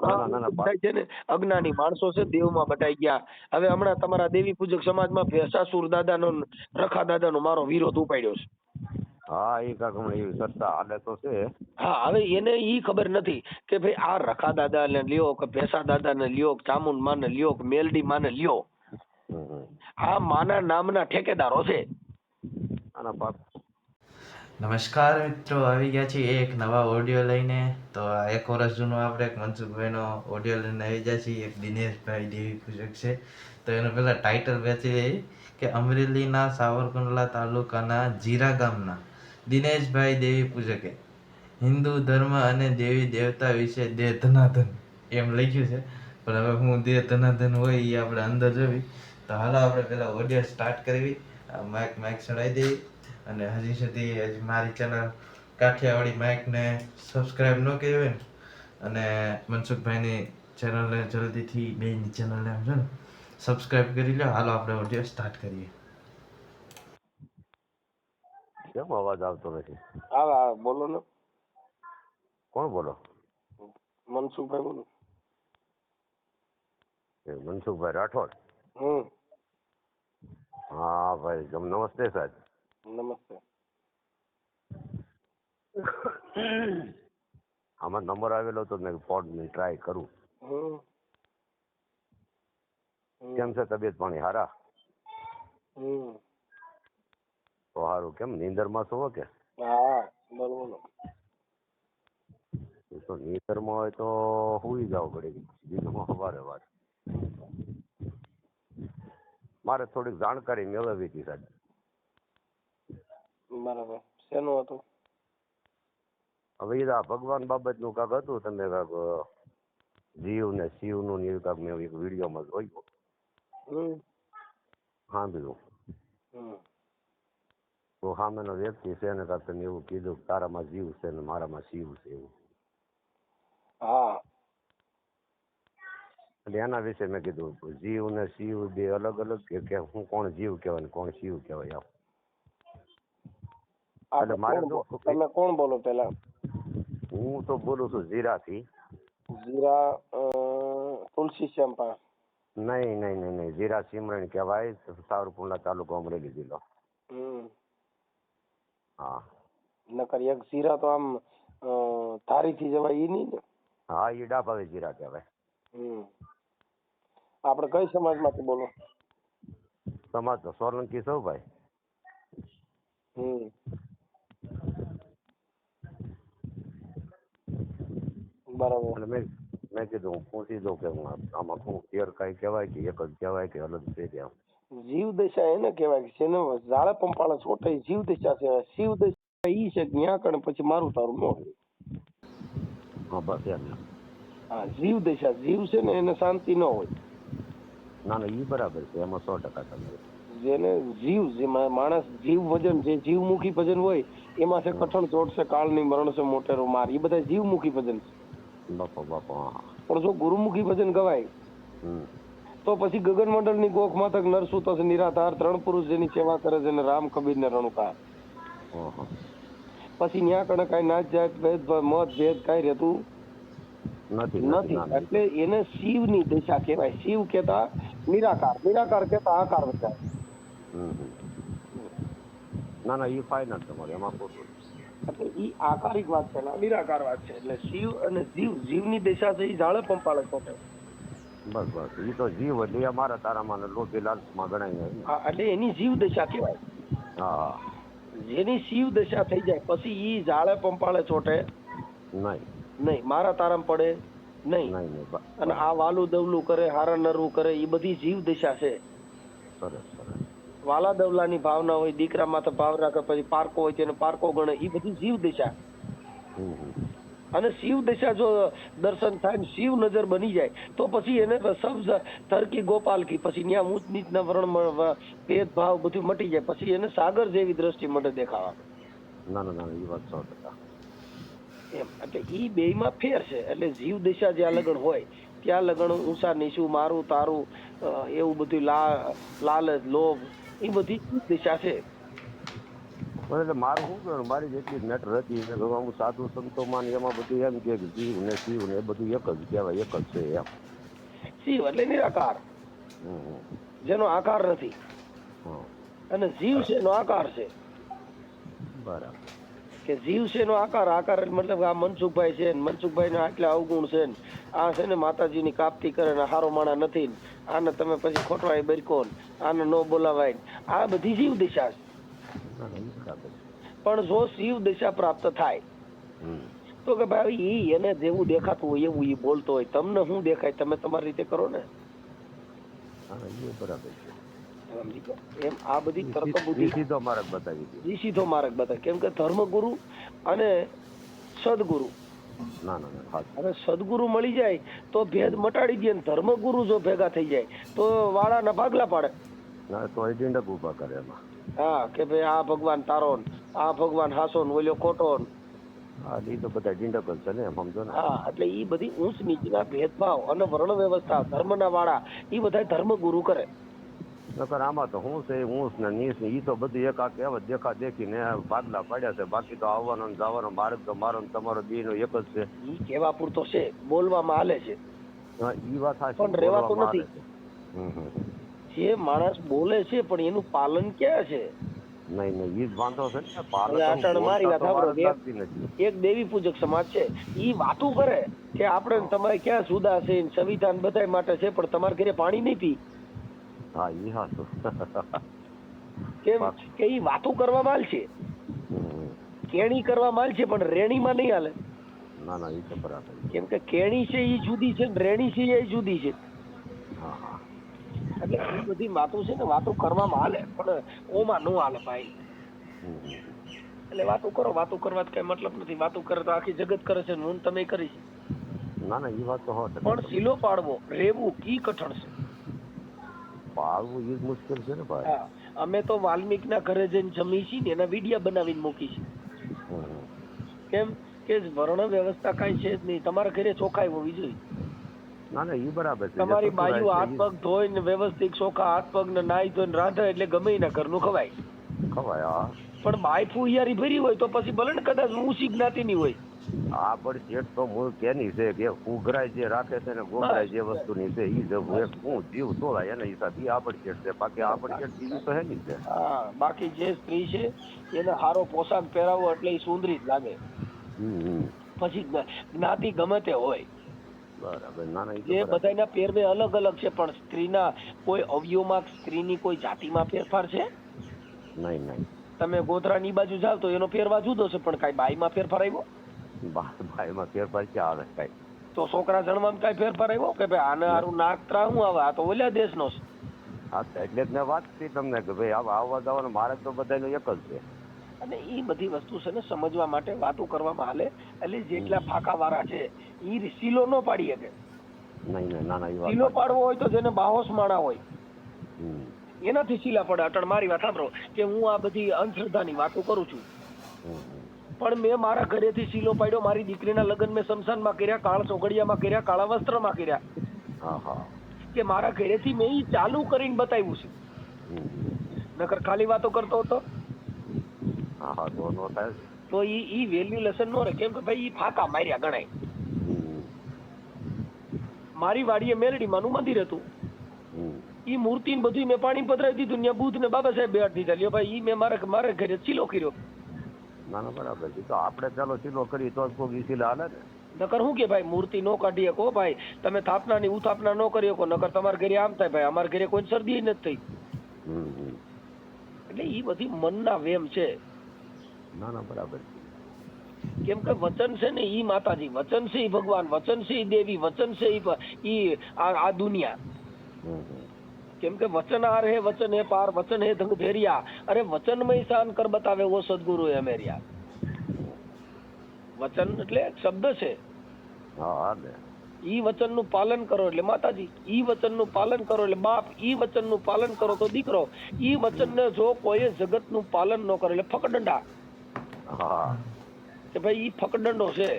થાય છે ને અજ્ઞાની માણસો છે દેવમાં બટાઈ ગયા. હવે હમણાં તમારા દેવી પૂજક સમાજમાં ભેસાસુર દાદાનો રખા દાદાનો મારો વિરોધ ઉપાડ્યો છે. હા એ કાંક હમણાં એવી ચર્ચા હાલે તો છે. હા હવે એને ઈ ખબર નથી કે ભાઈ આ રખા દાદા ને લ્યો કે ભેસા દાદા ને લ્યો કે ચામુંડ માં ને લ્યો કે મેલડી માં ને લ્યો, આ માના નામના ઠેકેદારો છે. આના પાપ. નમસ્કાર મિત્રો, આવી ગયા છીએ એક નવા ઓડિયો લઈને. તો એક વર્ષ જૂનો આપણે એક મનસુખભાઈનો ઓડિયો લઈને આવી ગયા છીએ. એક દિનેશભાઈ દેવી પૂજક છે. તો એનું પહેલાં ટાઇટલ વેચી રહી કે અમરેલીના સાવરકુંડલા તાલુકાના જીરા ગામના દિનેશભાઈ દેવી પૂજકે હિન્દુ ધર્મ અને દેવી દેવતા વિશે દે ધનાધન એમ લખ્યું છે. પણ હવે હું દે ધનાધન હોય એ આપણે અંદર જોવી. તો હાલો આપણે પહેલાં ઓડિયો સ્ટાર્ટ કરવી. માઇક ચડાવી દેવી. અને હજી સુધી મારી ચેનલ કાઠિયાવાડી માઇકને સબસ્ક્રાઈબ ન કરી હોય ને, અને મનસુખભાઈની ચેનલને જલ્દીથી બેની ચેનલને છે ને સબસ્ક્રાઈબ કરી લો. હાલો આપણે ઓડિયો સ્ટાર્ટ કરીએ. કેમ અવાજ આવતો નથી? હા બોલો ને. કોણ બોલો? મનસુખભાઈ બોલો. મનસુખભાઈ રાઠોડ. હા ભાઈ, નમસ્તે સાહેબ. નમસ્તે. આમાં નંબર આવેલો તો મેં ફોન ટ્રાય કરું. કેમ છે તબિયત પાણી? હારા? તો સારું. કેમ નીંદરમાં છો કે? હા બોલો. તો નીંદરમાં હોય તો સુઈ જાવ પડે દિનમાં સવારે વાર. મારે થોડીક જાણકારી મેળવવી હતી સાહેબ. બરાબર. શેનું હતું? હવે એ ભગવાન બાબતનું કાંક હતું. તમે કાંક જીવ ને શિવ નું કાંક મેં એક વિડીયોમાં જોયું. સાંભળ્યું તો સામેનો વ્યક્તિ છે ને કાંક તમે એવું કીધું કે તારામાં જીવ છે ને મારામાં શિવ છે એવું. હા એટલે એના વિશે મેં કીધું જીવ ને શિવ બે અલગ અલગ કે હું કોણ જીવ કહેવાય ને કોણ શિવ કહેવાય? એટલે મારે તમે કોણ બોલો પેલા? હું તો બોલું છું જીરાથી. જીરા તુલસી શ્યામપા? નહીં, જીરા સિમરણ કહેવાય, સાવરકુંડલા તાલુકો, અમરેલી જિલ્લો. હા નકર એક જીરા તો આમ ધારી થી જવાય ઈ નહીં ને? હા એ ડાભાવી જીરા કહેવાય. આપણે કઈ સમાજ માંથી બોલો? સમાજ તો સોલંકી સૌ ભાઈ. બરાબર. એટલે મેં કીધું હું પૂછી દઉં કે આમાં શું ફેર કઈ કહેવાય કે એક જ કહેવાય કે અલગ છે કે? જીવ દશા એને કહેવાય કે જેને ઝાડે પંપાળે છોટે જીવ દશા છે. શિવ દશા ઈ છે કે ન્યા કણે પછી મારું તારું ન હોય. હા બસ એમ. હા જીવ દશા, જીવ છે ને એને શાંતિ ન હોય. ના ઈ બરાબર છે, એમાં 100% તમે. જેને જીવ જે માણસ જીવ ભજન, જે જીવમુખી ભજન હોય એમાં છે કઠણ ચોટ છે, કાળની મરણ છે, મોટેરો માર, એ બધા જીવમુખી ભજન છે. બાપા. પણ જો ગુરુમુખી ભજન ગવાય તો પછી ગગન મંડળ ની ગોખ માતક નરસુત નિરાધાર 3 પુરુષ જેની સેવા કરે છે ને રામ કબીર ને રણુકાર. પછી ન્યા કણે કઈ નાચ જાત ભેદ મત ભેદ કઈ રહેતું નથી. એટલે એને શિવ ની દશા કહેવાય. શિવ કેતા નિરાકાર, નિરાકાર કેતા આકાર વધારે. ના ઈ ફાઇનલ તમારે, એમાં ખોટું. એટલે ઈ આકારિક વાત છે, નિરાકાર વાત છે. એટલે શિવ અને જીવ, જીવની દશા છે એ ઝાડે પંપાળે છોટે. બસ ઈ તો જીવ એટલે અમારા તારામાં લોભી લાલચમાં ગણાય. હા એટલે એની જીવ દશા કહેવાય. હા જેની શિવ દશા થઈ જાય પછી ઈ ઝાડે પંપાળે છોટે નહીં, મારા તારામાં પડે નહીં. અને આ વાલું દવલું કરે, હારા નરવું કરે, એ બધી જીવ દશા છે. વાલા દવલાની ભાવના હોય, દીકરા માથે ભાવ રાખે, પછી પારકો હોય તેને પારકો ગણે, એ બધી જીવ દશા. અને શિવ દશા જો દર્શન થાય ને શિવ નજર બની જાય તો પછી એને સબ તરકી ગોપાલ કી, પછી ત્યાં ઊંચ નીચના વર્ણ ભેદભાવ બધું મટી જાય. પછી એને સાગર જેવી દ્રષ્ટિ મળે દેખાવા. ના એ વાત 100%. એમ એટલે ઈ બે માં ફેર છે. એટલે જીવ દશા જ્યાં લગન હોય ત્યાં લગન ઊંચા નીચું, મારું તારું, એવું બધું લાલચ લોભ એ બધી દશા છે. પણ એટલે મારું શું કહેવાનું, મારી જેટલી જ મેટર હતી એટલે અમુક સાધુ સંતોમાં ને એમાં બધું એમ કે જીવ ને શિવ ને એ બધું એક જ કહેવાય, એક જ છે એમ. શિવ એટલે નિરાકાર, હમ. જેનો આકાર નથી, હા, અને જીવ છે એનો આકાર છે. બરાબર. કે જીવ છે એનો આકાર, આકાર એટલે મતલબ આ મનસુખભાઈ છે, મનસુખભાઈ ના આટલા અવગુણ છે, આ છે ને માતાજીની કાપતી કરે ને હારો માણા નથી, આને તમે પછી ખોટવાય બરકો, આને ન બોલાવાય, આ બધી જીવ દિશા છે. ના ના, એ બરાબર છે. પણ જો શિવ દિશા પ્રાપ્ત થાય હમ. તો કે ભાઈ ઈ એને જેવું દેખાતું હોય એવું ઈ બોલતો હોય, તમને શું દેખાય તમે તમારી રીતે કરો ને. હા, એ બરાબર છે. સમજી ગયો? એમ આ બધી તર્ક એ બુદ્ધિ સીધો માર્ગ બતાવી દે. ઈ સીધો માર્ગ બતાવે. કેમ કે ધર્મગુરુ અને સદગુરુ, ના ના ના, હા. અને સદગુરુ મળી જાય તો ભેદ મટાડી દે, ધર્મગુરુ જો ભેગા થઈ જાય તો વાળાના ભાગલા પાડે. ના તો એ ડીંડક ઉભા કરે એમાં. હા, કે ભાઈ આ ભગવાન તારો, આ ભગવાન હાસો ને ઓલ્યો ખોટો. હા, એ તો બધા ડીંડક જ છે ને, એમ સમજો ને. હા, એટલે ઈ બધી ઊંચ નીચના ભેદભાવ અને વર્ણ વ્યવસ્થા ધર્મના વાળા ઈ બધા ધર્મગુરુ કરે. નકર આમાં તો શું છે, ઊંચ ને નીચ ને ઈ તો બધું એક આ કહેવત દેખા દેખી ને ભાગલા પડ્યા છે. બાકી તો આવવાનો ને જવાનો માર્ગ તો મારો ને તમારો બેયનો એક જ છે. ઈ કેવા પૂરતો છે, બોલવામાં હાલે છે, હા, ઈ વાત સાચી, પણ રેવાતો બોલવામાં નથી. આવે છે. હમ. જે માણસ બોલે છે પણ એનું પાલન ક્યાં છે? નહીં નહીં, ઈ જ વાંધો છે ને, પાલન હવે કરવું, અટાણ મારી બોલતા વાત તો વાર સાંભળો, જ લાગતી નથી. એક દેવી પૂજક સમાજ છે, ઈ વાતું કરે કે આપણે ને તમારે ક્યાં સુદા છે, સંવિધાન બધાય માટે છે, પણ તમારે ઘરે પાણી નહીં પી. હા, ઈ હાચું. કેમ કે ઈ વાતું કરવા માલ છે, હમ. કેણી કરવા માલ છે, પણ રેણીમાં નહીં હાલે. ના ના, ઈ તો બરાબર છે. કેમ કે કેણી છે ઈ જુદી છે, રેણી છે એ જુદી છે. હા હા. એટલે એ બધી વાતો છે ને, વાતો કરવામાં હાલે, પણ ઓમાં નો હાલે ભાઈ. હમ. એટલે વાતો કરો, વાતો કરવા કઈ મતલબ નથી. વાતો કરે તો આખી જગત કરે છે, હું તમે કરીશ. ના ના, ઈ વાત તો 100% પણ તમારી. શીલો પાડવો, રેવું ઈ કઠણ છે. પાળવું ઈ જ મુશ્કેલ છે ને ભાઈ. હા, અમે તો વાલ્મીક ના ઘરે જઈને જમી છીએ ને એના વિડિયા બનાવીને મૂકી છે. હમ. કેમ કે વર્ણ વ્યવસ્થા કઈ છે જ નહીં, તમારા ઘરે ચોખાઈ હોવી જોઈએ. ના ના, ઈ બરાબર છે. જે તમારી સસુરાલ બાજુ છે હાથ ઈ પગ ધોઈને વ્યવસ્થિત ચોખા હાથ પગ ને નાઈ ધોઈને રાંધે એટલે ગમે એના ઘરનું ખવાય. ખવાય. હા, પણ બાઈ ફુહિયારી ભરી હોય તો પછી ભલે ને કદાચ ઊંચી જ્ઞાતિની હોય, આ પણ શેઠ તો મૂળ કેની છે કે ઉઘરાય જે રાખે છે ને ગોબરાય જે વસ્તુની છે ઈ જ હું જીવ તોલાય એના હિસાબ ઈ આપણ શેઠ છે. બાકી આપણ શેઠ બીજું તો હે નહીં છે. હા, બાકી જે સ્ત્રી છે એને હારો પોશાક પહેરાવો એટલે એ સુંદરી જ લાગે. હમ. પછી જ્ઞાતિ ગમે તે હોય, બરાબર. ના ના, ઈ તો જે બરાબર. બધાના પહેરવે અલગ અલગ છે, પણ સ્ત્રીના કોઈ અવયવમાં, સ્ત્રીની કોઈ જાતિમાં ફેરફાર છે. નહીં નહીં, તમે ગોધરાની બાજુ જાવ તો એનો ફેરવા જુદો છે, પણ કાંઈ બાઈમાં ફેરફાર આવ્યો? ભાઈમાં ફેરફાર ક્યાં આવે કાંઈ? તો છોકરા જણવામાં કાંઈ ફેરફાર આવ્યો કે ભાઈ આને હારું નાક ત્રાહું આવે, આ તો ઓલા દેશનો છે. હા, એટલે જ મેં વાત કરી તમને કે ભાઈ આવવા જવાનો માર્ગ તો બધાનો એક જ છે. અને એ બધી વસ્તુ છે ને સમજવા માટે વાતો કરવામાં હાલે. એટલે જેટલા ફાકા વાળા છે ઈ સીલો ન પાડી શકે. નહીં નહીં, ના ના, ઈ વાત સીલો સાચી. પાડવો હોય તો જેને બાહોશ માણા હોય હમ. એનાથી સીલા પડે. અટણ મારી વાત સાંભળો કે હું આ બધી અંધશ્રદ્ધાની વાતો કરું છું, પણ મેં મારા ઘરેથી સીલો પાડ્યો, મારી દીકરીના લગ્ન મેં શમશાનમાં કર્યા, કાળ ચોઘડિયામાં કર્યા, કાળા વસ્ત્રમાં કર્યા. હા હા. કે મારા ઘરેથી મેં ઈ ચાલુ કરીને બતાવ્યું છે. નકર ખાલી વાતો કરતો હતો હા હા, તો નો થાય. તો ઈ વેલ્યુ લેસન નો રહે. કેમ કે ભાઈ ઈ ફાકા માર્યા ગણાય. મારી વાડીએ મેલડીમાંનું મંદિર હતું, ઈ મૂર્તિ ને બધું મેં પાણી પધરાવી દીધું, ત્યાં બુદ્ધ ને બાબા સાહેબ બેહાડી દીધા. લ્યો ભાઈ ઈ મેં મારા ઘરે ચીલો કર્યો. ના ના, બરાબર છે. તો આપણે ચાલો સીલો કરી તો જ કોઈ સીલા હાલે ને. નકર શું કે ભાઈ મૂર્તિ નો કાઢી શકો ભાઈ, તમે થાપના ની ઉથાપના નો કરી શકો, નકર તમારા ઘરે આમ થાય. ભાઈ અમારા ઘરે કોઈ શરદી નથી થઈ. એટલે ઈ બધી મનના વેમ છે. ના ના, બરાબર. કેમ કે વચન છે ને ઈ માતાજી, વચન છે ઈ ભગવાન, વચન છે ઈ દેવી, વચન છે ઈ આ દુનિયા. કેમ કે વચન આર હે, વચન હે પાર, વચન હે ધંગ ધેરિયા. અરે વચનમય શાન કર બતાવે વો સદગુરુ હે મેરિયા. વચન એટલે શબ્દ છે. હા ને. ઈ વચન નું પાલન કરો એટલે માતાજી, ઈ વચન નું પાલન કરો એટલે બાપ, ઈ વચન નું પાલન કરો તો દીકરો, ઈ વચન ને જો કોઈ જગત નું પાલન ન કરે એટલે ફકડંડા. હા, કે ભાઈ ઈ ફકડંડો છે.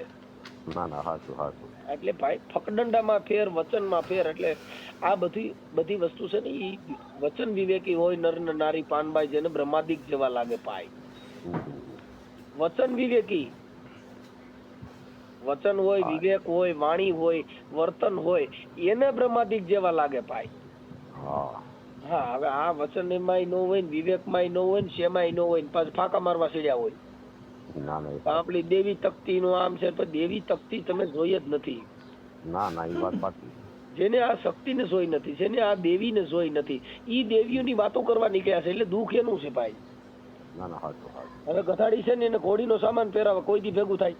ના ના, હાચું હાચું. એટલે ભાઈ ફકડંડામાં ફેર, વચનમાં ફેર. એટલે આ બધી વસ્તુ છે ને ઈ વચન વિવેકી હોય નર ને નારી પાનબાઈ, જેને બ્રહ્માદિક જેવા લાગે પાય. વચન વિવેકી, વચન હોય, વિવેક હોય, વાણી હોય, વર્તન હોય, એને બ્રહ્માદિક જેવા લાગે ભાઈ. હા હા, હવે આ વચન એમાંય ન હોય ને વિવેકમાંય ન હોય ને શેમાંય ન હોય ને પાછું ફાંકા મારવા સીડ્યા હોય. ના ના આપણી દેવી તકતી નું આમ છે, પણ દેવી તકતી તમે જોઈ જ નથી. ના ના એ વાત સાચી. જેને આ શક્તિને જોઈ નથી, જેને આ દેવીને જોઈ નથી, ઈ દેવીઓની વાતો કરવા નીકળ્યા છે. એટલે દુઃખ એનું છે ભાઈ. ના ના હાચું હાચું. હવે ગધાડી છે ને એને ઘોડીનો સામાન પહેરાવે, કોઈ દી ભેગું થાય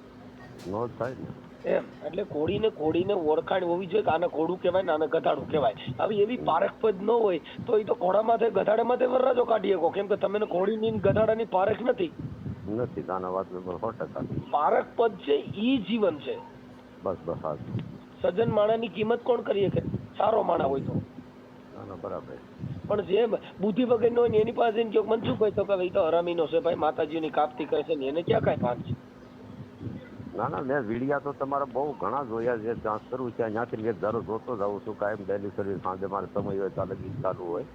નો જ થાય ને. એમ. એટલે ઘોડીને ઓળખાણ હોવી જોઈએ કે આને ઘોડું કહેવાય ને આને ગધાડું કહેવાય. હવે એવી પારખ પદ ન હોય તો એ તો ઘોડામાંથી ગધાડામાંથી વરરાજો કાઢી શકો, કેમ કે તમે ઘોડીની ગધાડાની પારખ નથી. નથી. નાના વાત 100%. પારખ પદ છે ઈ જીવન છે. બસ બસ હાચું. સજ્જન માણાની કિંમત કોણ કરી શકે? સારો માણા હોય તો. ના ના બરાબર. પણ જે બુદ્ધિ વગરનો હોય ને એની પાસે જઈને કહ્યું મનસુખભાઈ તો કે તો હરામીનો છે ભાઈ, માતાજીની કાપતી કરે છે ને એને ક્યાં કાંઈ ભાન છે? ના ના મેં વિડિયા તો તમારા બહુ ઘણા જોયા છે. ચાન્સ કરવું છે ત્યાંથી એક ધારો જોતો જાઉં છું કાયમ. ડેલી સર્વિસ સાંજે મારે સમય હોય ત્યારે ગીત ચાલુ હોય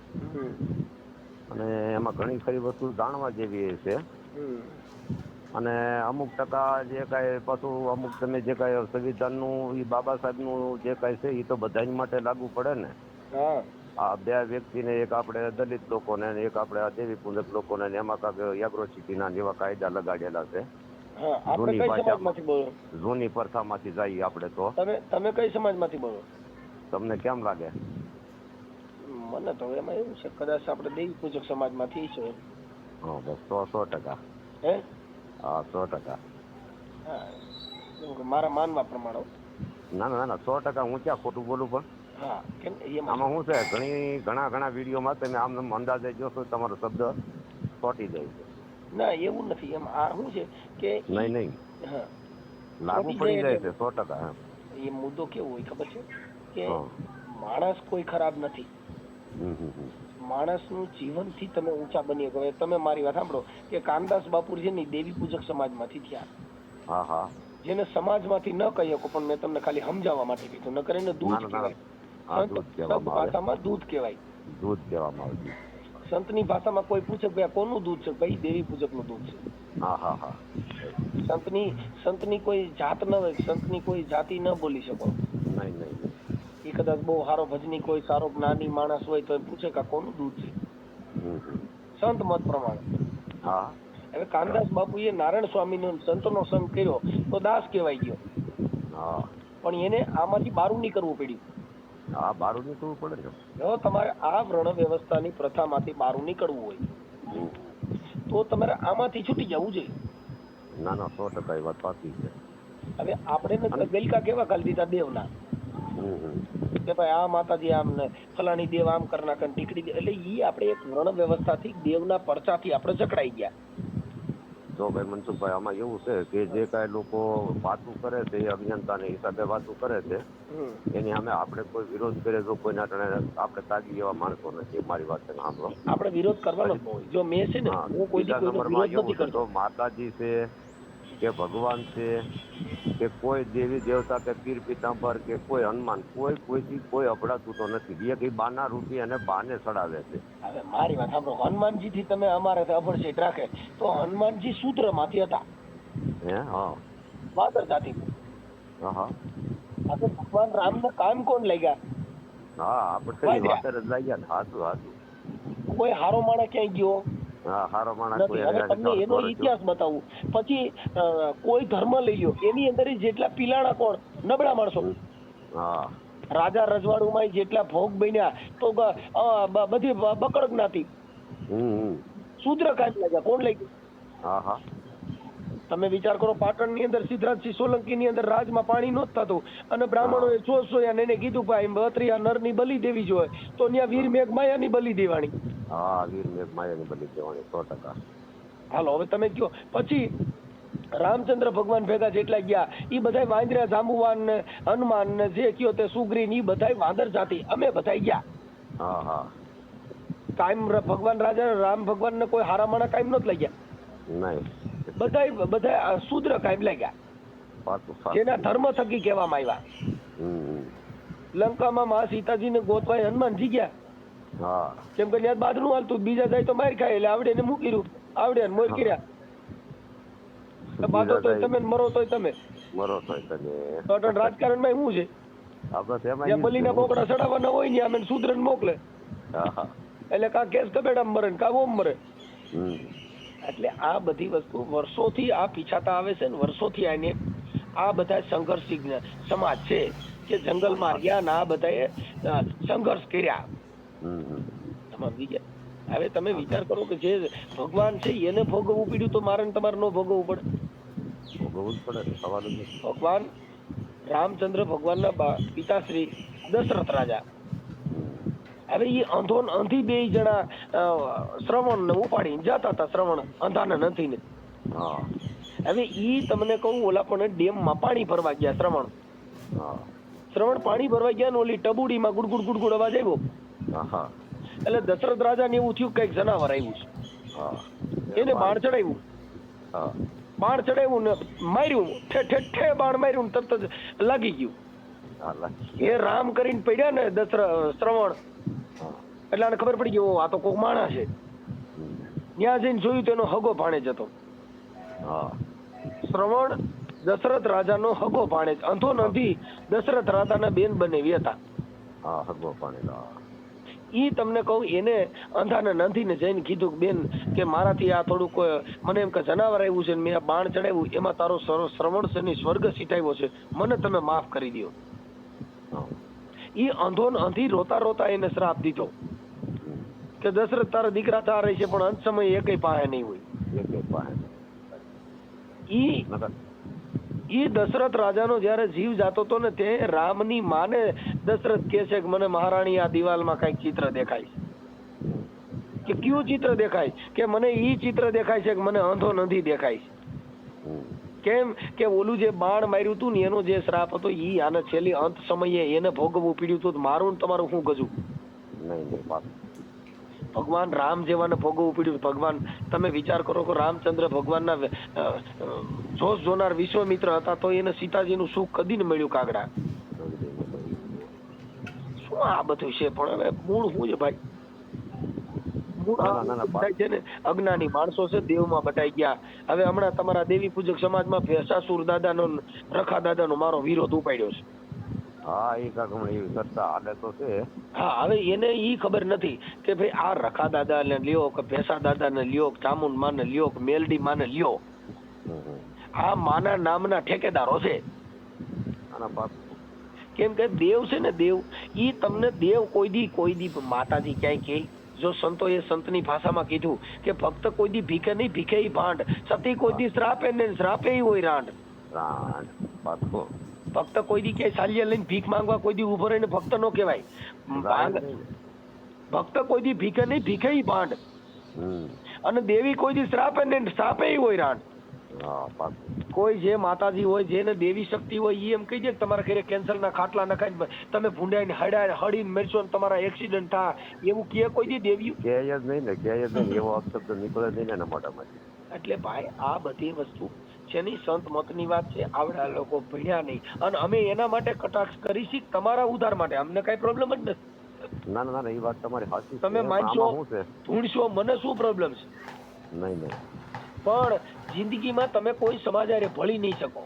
અને એમાં ઘણી ખરી વસ્તુ જાણવા જેવી છે. અને અમુક ટકા જે કાંઈ પાછું અમુક તમે જે કાંઈ સંવિધાનનું એ બાબા સાહેબનું જે કાંઈ છે એ તો બધાની માટે લાગુ પડે ને. હા, આ બે વ્યક્તિને, એક આપણે દલિત લોકોને અને એક આપણે આ દેવી પૂજક લોકોને, એમાં કાંઈક એગ્રોસિટીના જેવા કાયદા લગાડેલા છે. હા. આપણે કઈ સમાજમાંથી બોલો? જૂની પ્રથામાંથી જઈએ આપણે તો. તમે કઈ સમાજમાંથી બોલો? તમને કેમ લાગે? મને તો એમાં એવું છે કદાચ આપણે દેવી પૂજક સમાજમાંથી છે. હા બસ 100%. હે? હા 100%. હા, કેમ કે મારા માનવા પ્રમાણે. ના ના ના 100% હું ક્યાં ખોટું બોલું પણ. હા, કેમ એમાં આમાં શું છે ઘણા વિડીયોમાં તમે આમ અંદાજે જોશો તમારો શબ્દ ચોંટી જાય છે. ના એવું નથી. એમ આ શું છે કે નહીં હા, લાગુ પડી જાય છે 100%. એ મુદ્દો કેવો હોય ખબર છે કે હા. માણસ કોઈ ખરાબ નથી. માણસનું જીવનથી તમે ઊંચા બની શકો. તમે મારી વાત સાંભળો કે કામદાસ બાપુ છે ને દેવી પૂજક સમાજમાંથી થયા. હા હા. જેને સમાજમાંથી ન કહી શકો, પણ મેં તમને ખાલી સમજાવવા માટે કીધું. ન કરીને દૂધ કહેવાય. સંત ભાષામાં દૂધ કહેવાય. દૂધ કહેવામાં આવે. સંતની ભાષામાં કોઈ પૂછે કે આ કોનું દૂધ છે? ભાઈ દેવી પૂજકનું દૂધ છે. હા હા હા. સંતની કોઈ જાત ન હોય, સંતની કોઈ જાતિ ન બોલી શકો. નહીં. એ કદાચ બહુ સારો ભજની કોઈ સારો જ્ઞાની માણસ હોય તો પૂછે કે આ કોનું દૂધ છે? સંત મત પ્રમાણે. હા. હવે કામદાસ બાપુએ નારાયણ સ્વામીનો સંતનો સંગ કર્યો તો દાસ કહેવાય ગયો. હા. પણ એને આમાંથી બારું નીકળવું પડ્યું. હા બારું નીકળવું પડે ને. જો તમારે આ વર્ણ વ્યવસ્થાની પ્રથામાંથી બારું નીકળવું હોય તો તમારે આમાંથી છૂટી જવું જોઈએ. ના ના 100% એ વાત સાચી છે. હવે આપણે ગલકા કેવા ગાલી દીધા દેવના કે ભાઈ આ માતાજી આમ ને ફલાણી દેવ આમ કરી નાખે ટીકડી દે. એટલે ઈ આપણે એક વર્ણ વ્યવસ્થાથી દેવના પરચાથી આપણે જકડાઈ ગયા. તો ભાઈ મનસુખભાઈ આમાં એવું છે કે જે કાંઈ લોકો વાતું કરે છે એ અજ્ઞાનતાના હિસાબે વાતું કરે છે. એની સામે આપણે કોઈ વિરોધ કરે તો કોઈના આપણે તાજી એવા માણસો નથી. મારી વાત છે સાંભળો. આપણે વિરોધ કરવાનો જ હોય. જો મેં છે ને હું કોઈ દી કોઈનો વિરોધ નથી કરતો. માતાજી છે કે ભગવાન છે કે કોઈ દેવી દેવતા કે પીર પિતાંબર કે કોઈ હનુમાન કોઈથી કોઈ અભડાતું તો નથી. એ બાના રૂપી અને બાને ચડાવે છે. હવે મારી વાત સાંભળો. હનુમાનજી થી તમે અમારે અભડસેટ રાખે તો હનુમાનજી સૂત્ર માંથી હતા. હા. વાદર જાતિ. હા. ભગવાન રામ ને કામ કોણ લાગ્યા? હા આપણે વાતર જ લાગ્યા ને. હાચું. કોઈ હારો માણસ ક્યાંય ગયો? હા હારો માણસ કોઈ. હવે તમને એનો ઇતિહાસ બતાવું. પછી કોઈ ધર્મ લઈ લ્યો, એની અંદર જેટલા પિલાણા કોણ? નબળા માણસો. હા. રાજા રજવાડુમાં જેટલા ભોગ બન્યા તો બધી બકડ જ્ઞાતિ. શૂદ્ર કાંઈ લાગ્યા? કોણ લઈ ગયું? હા. તમે વિચાર કરો, પાટણ ની અંદર સિદ્ધરાજસિંહ સોલંકી ની અંદર રાજમાં પાણી નહોતું થતું અને બ્રાહ્મણોએ સોયા એને કીધું ભાઈ બત્રીયા નર ની બલી દેવી જોઈએ તો ત્યાં વીર મેઘ માયા ની બલી દેવાની. હા વીર મેઘ માયા ની બલી દેવાની 100%. હાલો હવે તમે કયો. પછી રામચંદ્ર ભગવાન ભેગા જેટલા ગયા એ બધા વાંદરા જાંબુવાન ને હનુમાન ને જે કયો તે સુગ્રી ની બધા વાંદર જાતિ અમે બધા ગયા. હા. કાયમ ભગવાન રાજા રામ ભગવાન ને કોઈ હારા માણા કાયમ નહોત લાગ્યા. નહીં. બધા શૂદ્ર કાયમ લાગ્યા. જેના ધર્મ થકી કહેવામાં આવ્યા. લંકામાં મા સીતાજી ને ગોતવા હનુમાનજી ગયા. હા. કેમ કે ત્યાં બાદનું હાલતું, બીજા જાય તો માર ખાય એટલે આવડે ને મૂકી રહ્યું, આવડે ને મોર કર્યા. બાતો તોય તમે ને મરો તોય તમે. મરો તોય તમે. તો અટણ રાજકારણમાં શું છે? હા બસ એમાં જ્યાં બલીના બોકડા ચડાવવાના હોય ને આમે શૂદ્રને મોકલે. હા. એટલે કા કેસ કબેડામાં મરે ને કા ઓમ મરે. હમ. એટલે આ બધી વસ્તુ વર્ષોથી આ પીછાતા આવે છે ને વર્ષોથી આને આ બધા સંઘર્ષિક સમાજ છે કે જંગલમાં રહ્યા ને આ બધાએ સંઘર્ષ કર્યા. સમજી ગયા? હવે તમે વિચાર કરો કે જે ભગવાન છે એને ભોગવવું પડ્યું તો મારે ને તમારે ન ભોગવવું પડે? ભોગવવું જ પડે ને, સવાલ જ નથી. ભગવાન રામચંદ્ર ભગવાનના પિતાશ્રી દશરથ રાજા, હવે એ અંધો અંધી બે જણા શ્રવણ ને ઉપાડીને જતા હતા, શ્રવણ અંધાને નથી ને. હા. હવે ઈ તમને કહું, ઓલા પણ ડેમમાં પાણી ભરવા ગયા શ્રવણ. હા. શ્રવણ પાણી ભરવા ગયા ને ઓલી ટબુડીમાં ગુડગુડ ગુડગુડ અવાજ આવ્યો. હા. એટલે દશરથ રાજાને એવું થયું કઈક જનાવર આવ્યું છે. હા. એને બાણ ચડાવ્યું. હા. બાણ ચડાવ્યું ને માર્યું, ઠે બાણ માર્યું ને તરત જ લાગી ગયું. એ રામ કરીને પડ્યા ને શ્રવણ, એટલે આને ખબર પડી ગઈ આ તો કોક માણસ છે. ત્યાં જઈને જોયું તો એનો હગો ભાણેજ હતો. શ્રવણ દશરથ રાજાનો હગો ભાણેજ, અંધો નથી, દશરથ રાજાના બેન બનેવી હતા. ઈ તમને કહું, એને અંધાને નંધીને જઈને કીધું બેન કે મારાથી આ થોડુંક મને એમ કે જનાવર આવ્યું છે, મેં આ બાણ ચડાવ્યું એમાં તારો શ્રવણ શનિ સ્વર્ગ સીટાવ્યો છે, મને તમે માફ કરી દો. ઈ અંધો અંધી રોતા રોતા એને શ્રાપ દીધો કે દશરથ તારા દીકરા થા રહી છે પણ અંત સમયે એકેય પાસે નહીં હોય. ઈ દશરથ રાજાનો જયારે જીવ જાતો હતો ને તે રામની માને દશરથ કહે છે કે મને મહારાણી આ દિવાલમાં કઈક ચિત્ર દેખાય છે. કે કયું ચિત્ર દેખાય? કે મને ઈ ચિત્ર દેખાય છે કે મને અંધો નથી દેખાય છે. કેમ કે ઓલું જે બાણ માર્યું હતું ને એનો જે શ્રાપ હતો ઈ આને છેલ્લી અંત સમયે એને ભોગવવું પડ્યું હતું. મારું ને તમારું શું ગજું? ભગવાન રામ જેવાને ભોગવવું પડ્યું. ભગવાન તમે વિચાર કરો કે રામચંદ્ર ભગવાનના જોશ જોનાર વિશ્વમિત્ર હતા તો એને સીતાજીનું સુખ કદી ન મળ્યું કાગડા. શું આ બધું છે? પણ હવે મૂળ શું છે ભાઈ? છે ને અજ્ઞાની માણસો છે, દેવમાં બટાઈ ગયા. હવે હમણાં તમારા દેવી પૂજક સમાજમાં ભેસાસુર દાદાનો, રખા દાદાનો મારો વિરોધ ઉપાડ્યો છે. હા, એ એવી ચર્ચા હાલે તો છે. હા, હવે એને ઈ ખબર નથી કે ભાઈ આ રખા દાદા ને લ્યો કે ભેસા દાદા ને લ્યો, ચામુંડ માં ને લ્યો કે મેલડી માં ને લ્યો, આ માના નામના ઠેકેદારો છે. કેમ કે દેવ છે ને, દેવ ઈ તમને દેવ કોઈ દી માતાજી ક્યાંય કે જો સંતોએ સંતની ભાષામાં કીધું કે ભક્ત કોઈ દી ભીખે નહીં, ભીખે ભાંડ, સતી કોઈ દી શ્રાપે ને શ્રાપે હોય રાંડ. ભક્ત કોઈ દી ક્યાંય સાલ્ય લઈને ભીખ માંગવા કોઈ દી ઉભો રહીને ભક્ત નો કહેવાય. ભક્ત કોઈ દી ભીખે નહીં, ભીખે ભાંડ. અને દેવી કોઈ દી શ્રાપે ને શ્રાપે હોય રાંડ. કોઈ જે માતાજી હોય, જેને દેવી શક્તિ હોય, એ એમ કહી દે કે તમારા ઘરે કેન્સર ના ખાટલા નખાય તમે ભૂંડાઈને હડીને મરશો ને તમારા એક્સિડન્ટ થાય, એવું કે કોઈ દી દેવી કે જ નહીં ને, કે જ નહીં, એવો અપશબ્દ નીકળે નહીં ને મોટામાંથી. એટલે ભાઈ આ બધી વસ્તુ જેની સંત મતની વાત છે, આવડા લોકો ભણ્યા નહીં, અને અમે એના માટે કટાક્ષ કરીશી તમારા ઉદ્ધાર માટે, અમને કઈ પ્રોબ્લેમ જ નથી. ના ના ના, એ વાત તમારી સાચી. તમે માનશો ધૂણશો, મને શું પ્રોબ્લેમ છે? નહીં. પણ જિંદગીમાં તમે કોઈ સમાજ હારે ભળી નહીં શકો.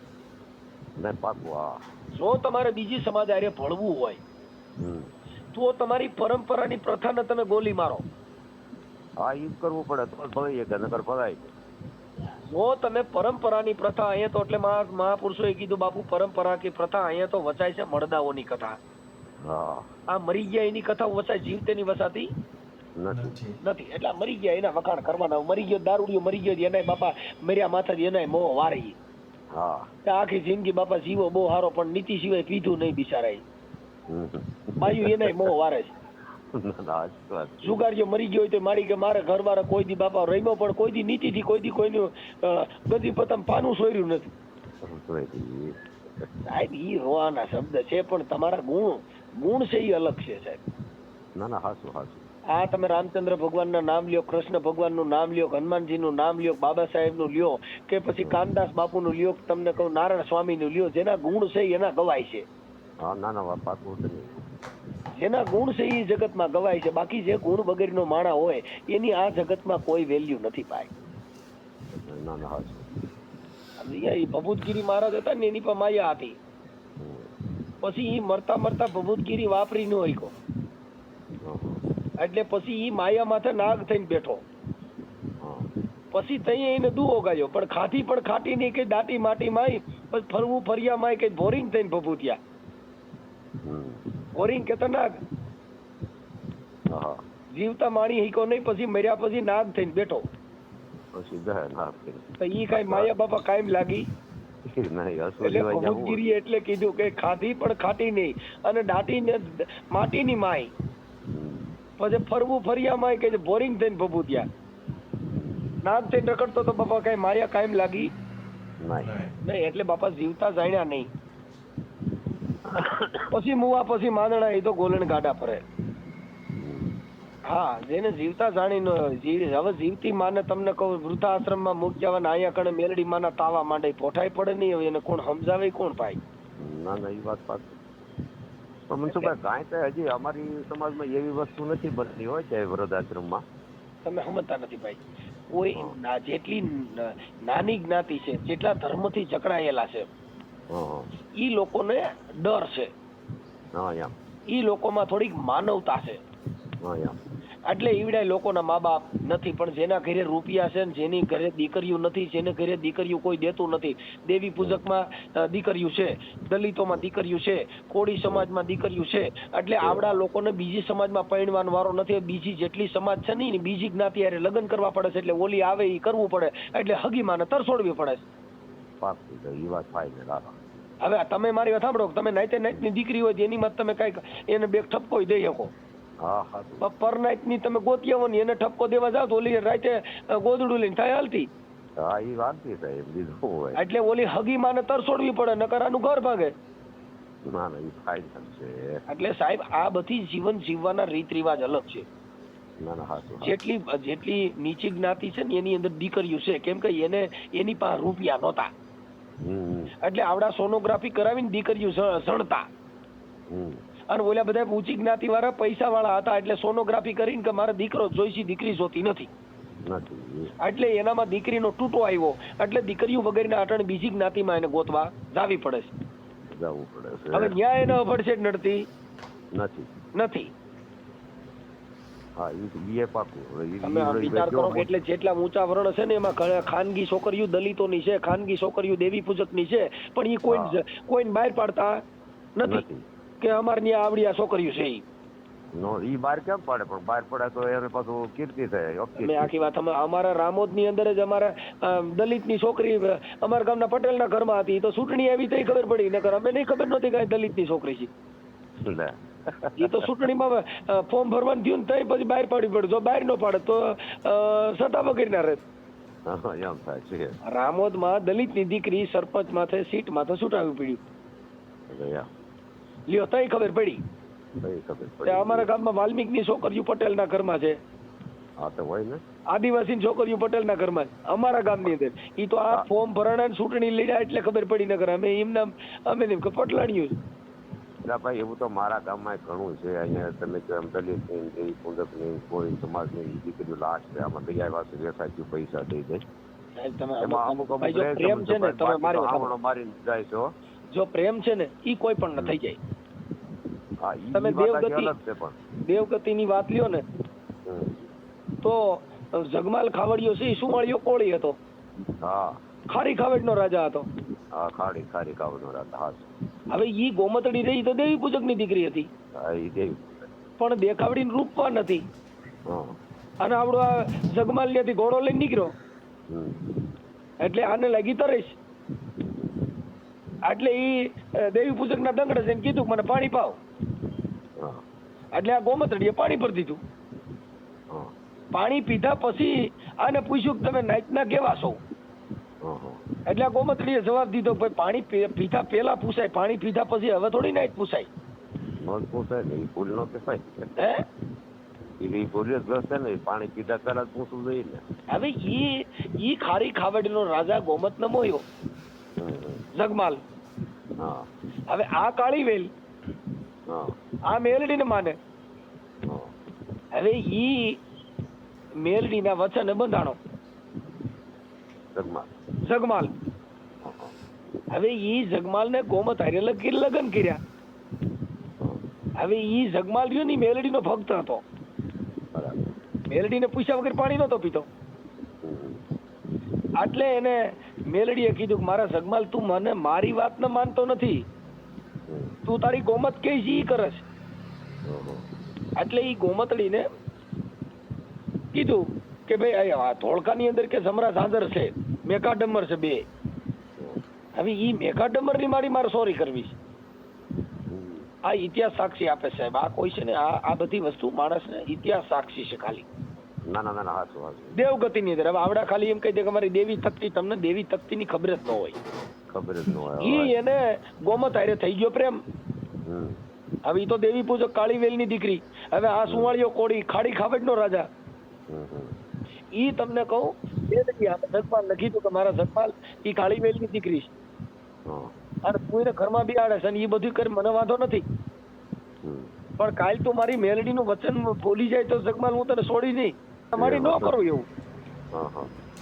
જો તમારે બીજી સમાજ હારે ભળવું હોય તો તમારી પરંપરાની પ્રથાને તમે ગોલી મારો. હા, ઈ કરવું પડે તો ભળીએ કે નકર ભરાય. જો તમે પરંપરાની પ્રથા, અહીંયા તો એટલે મહાપુરુષોએ કીધું બાપુ પરંપરા કે પ્રથા અહીંયા તો વચાય છે મરદાઓની કથા. આ મરી ગયા એની કથા વચાય, જીવતેની વસાતી નથી. એટલે મરી ગયા એના વખાણ કરવાના. મરી ગયો દારૂડિયો, મરી ગયો એના બાપા મર્યા માથાથી એના મોહ વારી. આખી જિંદગી બાપા જીવો બહુ હારો પણ નીતિ સિવાય પીધું નહીં બિચારાય. બાયું એના મોહ વારે છે. જુગારીઓ મરી ગયો હોય તો મારી કે મારે ઘરવાળા કોઈ દી બાપા રમ્યો પણ કોઈ દી નીતિથી કોઈ દી કોઈનું બધી પતમ પાનું સોર્યું નથી. સાહેબ ઈ રોવાના શબ્દ છે પણ તમારા ગુણ છે એ અલગ છે સાહેબ. આ તમે રામચંદ્ર ભગવાનના નામ લ્યો, કૃષ્ણ ભગવાનનું નામ લ્યો, હનુમાનજીનું નામ લ્યો, બાબા સાહેબનું લ્યો, કે પછી કાનદાસ બાપુનું લ્યો, તમને કહું નારાયણ સ્વામીનું લ્યો, જેના ગુણ છે એના ગવાય છે. જેના ગુણ છે એ જગતમાં ગવાય છે. બાકી જે ગુણ વગરનો માણા હોય એની આ જગતમાં કોઈ વેલ્યુ નથી ભાઈ. એ ભભૂતગીરી મહારાજ હતા ને એની પર માયા હતી. પછી ઈ મરતા મરતા ભભૂતગીરી વાપરી ન શક્યો, એટલે પછી ઈ માયા માથે નાગ થઈને બેઠો. પછી તઈ એને દુઓ ગાયો, પણ ખાટી નહીં, કઈ દાટી માટી માય, પછી ફરવું ફરિયા માય, કઈ બોરિંગ થઈને ભભૂતિયા. બોરિંગ કેતા નાગ જીવતા માણી હીકો નહીં, પછી મર્યા પછી નાગ થઈને બેઠો. તો ઈ કઈ માયા બાપા કાયમ લાગી એટલે ભભૂતગીરી એટલે કીધું કે ખાધી પણ ખાટી નહીં અને દાટીને માટીની માય, પછી ફરવું ફરિયા માય, કે બોરિંગ થઈને ભભૂતિયા. નાગ થઈને રખડતો તો બાપા કઈ માયા કાયમ લાગી નહીં, એટલે બાપા જીવતા જાણ્યા નહીં. પછી મુવા પછી માંદણા, એ તો ગોલણ ગાડા ફરે. હા, જેને જીવતા જાણી હવે જીવતી માને તમને કહું વૃદ્ધાશ્રમમાં મૂક્યા ને અહીંયા કણે મેલડી માના તાવા માંડે, પોઠાય પડે નહીં. હવે એને કોણ સમજાવે, કોણ ભાઈ? ના ના, એ વાત સાચી. પણ મનસુખભાઈ કાંઈ તો હજી અમારી સમાજમાં એવી વસ્તુ નથી બનતી હોય છે વૃદ્ધાશ્રમમાં. તમે સમજતા નથી ભાઈ. કોઈ જેટલી નાની જ્ઞાતિ છે, જેટલા ધર્મથી જકડાયેલા છે, ઈ લોકોને ડર છે, ઈ લોકોમાં થોડીક માનવતા છે. એટલે ઈવડાય લોકોના મા બાપ નથી, પણ જેના ઘરે રૂપિયા છે ને જેની ઘરે દીકરીઓ નથી, જેને ઘરે દીકરીઓ કોઈ દેતું નથી, દેવી પૂજકમાં દીકરીઓ છે, દલિતોમાં દીકરીઓ છે, કોળી સમાજમાં દીકરીઓ છે, એટલે આવડા લોકોને બીજી સમાજમાં પરણવાનો વારો નથી. બીજી જેટલી સમાજ છે ને બીજી જ્ઞાતિ હારે લગ્ન કરવા પડે છે, એટલે ઓલી આવે એ કરવું પડે, એટલે હગીમાને તરસોડવી પડે છે. હવે તમે મારી વાત સાંભળો, તમે નાઈતે નાઈટની દીકરી હોય એની માં તમે કઈક એને બે ઠપકો દઈ શકો, પર નાઈટ ની તમે ગોતી આવો ને એને ઠપકો દેવા જાવ તો ઓલી રાતે ગોદડું લઈને થાય હાલતી. એટલે ઓલી હગી માને તરસોડવી પડે, નકર આનું ઘર ભાગે. એટલે સાહેબ આ બધી જીવન જીવવાના રીત રિવાજ અલગ છે. જેટલી નીચી જ્ઞાતિ છે ને એની અંદર દીકરીઓ છે, કેમ કે એને એની પાસે રૂપિયા નહોતા, એટલે આવડા સોનોગ્રાફી કરાવીને દીકરીઓ સણતા. અને ઓલા બધા ઊંચી જ્ઞાતિ વાળા પૈસા વાળા હતા, એટલે સોનોગ્રાફી કરીને કે મારે દીકરો જોઈશી, દીકરી જોતી નથી, એટલે એનામાં દીકરીનો તૂટો આવ્યો, એટલે દીકરીઓ વગેરેના આટણે બીજી જ્ઞાતિમાં એને ગોતવા જાવી પડે છે. હવે ન્યાય એને અભડછેડ નડતી નથી. તમે વિચાર કરો કે એટલે જેટલા ઊંચા વર્ણ છે ને એમાં ખાનગી છોકરીઓ દલિતોની છે, ખાનગી છોકરીઓ દેવી પૂજકની છે, પણ એ કોઈ બહાર પાડતા નથી કે અમારે ત્યાં આવડી આ છોકરીઓ છે. ઈ બહાર કેમ પડે? પણ બહાર પડે તો એને પાછું કીર્તિ થાય. મેં આખી વાત અમારા રામોદ ની અંદર જ અમારા દલિત ની છોકરી અમારા ગામના પટેલ ના ઘરમાં હતી, તો ચૂંટણી આવી તો ખબર પડી, નકર અમે નહીં ખબર નહોતી કે દલિત ની છોકરી છે. એ તો ચૂંટણીમાં ફોર્મ ભરવાનું થયું ને પછી બહાર પાડવી પડે, જો બહાર ન પાડે તો સત્તા વગેરે ના રહે. રામોદ માં દલિત ની દીકરી સરપંચ માથે સીટ માથે છૂટાવી પડ્યું, લ્યો તઈ ખબર પડી. અમારા ગામમાં વાલ્મીક ની છોકરીઓ પટેલ ના ઘરમાં છે, આદિવાસી છોકરીઓ પટેલ ના ઘરમાં, અમારા ગામની અંદર. ઈ તો આ ફોર્મ ભરાણા ચૂંટણી લડ્યા એટલે ખબર પડી, નકર અમે એમના અમે પટલાણ્યું. ભાઈ એવું તો મારા ગામમાં ઘણું છે. અહીંયા તમે એમ દલિત ની પૂજક ની કોઈ સમાજ ની દીકરીઓ લાશ છે, આમાં ગયા પાસે વેસાય પૈસા થઈ જાય. પ્રેમ છે ને તમે મારી જાય છો, જો પ્રેમ છે ને ઈ કોઈ પણ ન થઈ જાય. તમે દેવગતિ ની વાત લ્યો ને તો જગમાલ ખાવડિયો છે, શું મળ્યો? કોળી હતો, ખારી ખાવડ નો રાજા હતો. હવે ઈ ગોમતડી રહી તો દેવી પૂજક ની દીકરી હતી, પણ દેખાવડી રૂપવાન નથી. અને આવડો આ જગમાલ ત્યાંથી ઘોડો લઈને નીકળ્યો, એટલે આને લાગી તરસ, એટલે ઈ દેવી પૂજક ના દંગડે જઈને કીધું મને પાણી પાવ, એટલે આ ગોમતડીએ પાણી ભરી દીધું. પાણી પીધા પછી આને પૂછ્યું કે તમે નાઈટના કેવા છો? એટલે આ ગોમતડીએ જવાબ દીધો ભાઈ પાણી પીધા પેલા પૂછાય, પાણી પીધા પછી હવે થોડી નાઈટ પૂછાય. પાણી પીધા પેલા પૂછવું જોઈએ ને. હવે ઈ ખારી ખાવડ નો રાજા ગોમત ન મોયો જગમાલ. હવે આ કાળી વેલ આ મેલડી ને માને. હવે ઈ મેલડી ના વચને બંધાણો જગમાલ. હવે ઈ જગમાલ ને ગોમત હારે લગન કર્યા. હવે ઈ જગમાલ રહ્યો ને મેલડી નો ભક્ત હતો. બરાબર. મેલડી ને પૂછ્યા વગર પાણી નતો પીતો. એટલે એને મેલડીએ કીધું કે મારા જગમાલ તું મને મારી વાત ન માનતો નથી, તું તારી ગોમત કે ઈ કરસ. એટલે ઈ ગોમતડીને કીધું કે ભાઈ આ ધોળકાની અંદર કે જમરા ઝાંઝર છે, મેઘાડમર છે બે. હવે ઈ મેઘાડમર ની મારે સોરી કરવી છે. આ ઇતિહાસ સાક્ષી આપે સાહેબ. આ કોઈ છે ને આ બધી વસ્તુ માણસને ઇતિહાસ સાક્ષી છે ખાલી. ના ના ના હાચું હાચું. દેવગતિ ની અંદર હવે આવડા ખાલી એમ કહી દે કે અમારી દેવી તકતી, તમને દેવી તકતી ની ખબર જ ન હોય. ખબર જ ન હોય. ઈ એને ગોમત હારે થઈ ગયો પ્રેમ. હવે ઈ તો દેવી પૂજક કાળીવેલ ની દીકરી. હવે આ સુવાળીઓ કોળી ખાડી ખાવડ નો રાજા. ઈ તમને કહું જગપાલ લખી તું કે મારા જગપાલ ઈ કાળીવેલ ની દીકરી છે અને તું એને ઘરમાં બિહાડે છે અને ઈ બધું કરી મને વાંધો નથી, પણ કાલ તું મારી મેલડી નું વચન ભૂલી જાય તો જગમાલ હું તને છોડી નહીં. મારી ન કરું એવું